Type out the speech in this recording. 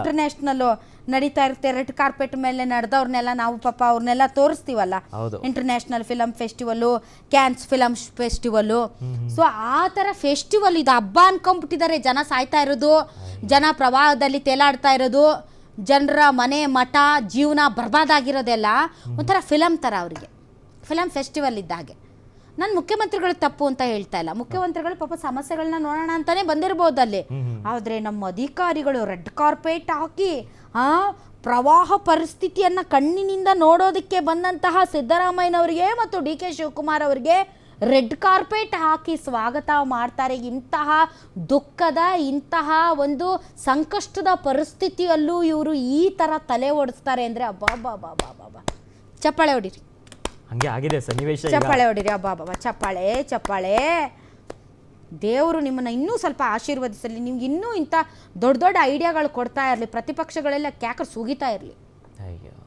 International ನಡೀತಾ ಇರುತ್ತೆ, red carpet ಮೇಲೆ ನಡೆದವ್ರನ್ನೆಲ್ಲ ನಾವು ಪಾಪ ಅವ್ರನ್ನೆಲ್ಲ ತೋರಿಸ್ತೀವಲ್ಲ, international film festival, Cannes film festival. So ಆ ಥರ ಫೆಸ್ಟಿವಲ್ ಇದು ಹಬ್ಬ ಅನ್ಕೊಂಡ್ಬಿಟ್ಟಿದ್ದಾರೆ. ಜನ ಸಾಯ್ತಾ ಇರೋದು, ಜನ ಪ್ರವಾಹದಲ್ಲಿ ತೇಲಾಡ್ತಾ ಇರೋದು, ಜನರ ಮನೆ ಮಠ ಜೀವನ ಬರ್ಬಾದಾಗಿರೋದೆಲ್ಲ ಒಂಥರ ಫಿಲಮ್ ಥರ ಅವರಿಗೆ, ಫಿಲಮ್ ಫೆಸ್ಟಿವಲ್ ಇದ್ದ ಹಾಗೆ. ನಾನು ಮುಖ್ಯಮಂತ್ರಿಗಳು ತಪ್ಪು ಅಂತ ಹೇಳ್ತಾ ಇಲ್ಲ, ಮುಖ್ಯಮಂತ್ರಿಗಳು ಪಾಪ ಸಮಸ್ಯೆಗಳನ್ನ ನೋಡೋಣ ಅಂತಾನೆ ಬಂದಿರ್ಬೋದು ಅಲ್ಲಿ. ಆದರೆ ನಮ್ಮ ಅಧಿಕಾರಿಗಳು ರೆಡ್ ಕಾರ್ಪೆಟ್ ಹಾಕಿ ಪ್ರವಾಹ ಪರಿಸ್ಥಿತಿಯನ್ನು ಕಣ್ಣಿನಿಂದ ನೋಡೋದಕ್ಕೆ ಬಂದಂತಹ ಸಿದ್ದರಾಮಯ್ಯನವರಿಗೆ ಮತ್ತು ಡಿ ಕೆ ಶಿವಕುಮಾರ್ ಅವರಿಗೆ ರೆಡ್ ಕಾರ್ಪೆಟ್ ಹಾಕಿ ಸ್ವಾಗತ ಮಾಡ್ತಾರೆ. ಇಂತಹ ದುಃಖದ, ಇಂತಹ ಒಂದು ಸಂಕಷ್ಟದ ಪರಿಸ್ಥಿತಿಯಲ್ಲೂ ಇವರು ಈ ಥರ ತಲೆ ಓಡಿಸ್ತಾರೆ ಅಂದರೆ ಅಬ್ಬಾ. ಚಪ್ಪಾಳೆ ಹೊಡಿರಿ, ಹಂಗೆ ಆಗಿದೆ ಸನ್ನಿವೇಶ. ಚಪ್ಪಾಳೆ ಹೊಡಿರಿ, ಅಬ್ಬಾ ಚಪ್ಪಾಳೆ ಚಪ್ಪಾಳೆ. ದೇವರು ನಿಮ್ಮನ್ನು ಇನ್ನೂ ಸ್ವಲ್ಪ ಆಶೀರ್ವದಿಸಲಿ, ನಿಮ್ಗೆ ಇನ್ನೂ ಇಂಥ ದೊಡ್ಡ ದೊಡ್ಡ ಐಡಿಯಾಗಳು ಕೊಡ್ತಾ ಇರಲಿ, ಪ್ರತಿಪಕ್ಷಗಳೆಲ್ಲ ಕ್ಯಾಕರ್ ಸುಗಿತಾ ಇರಲಿ.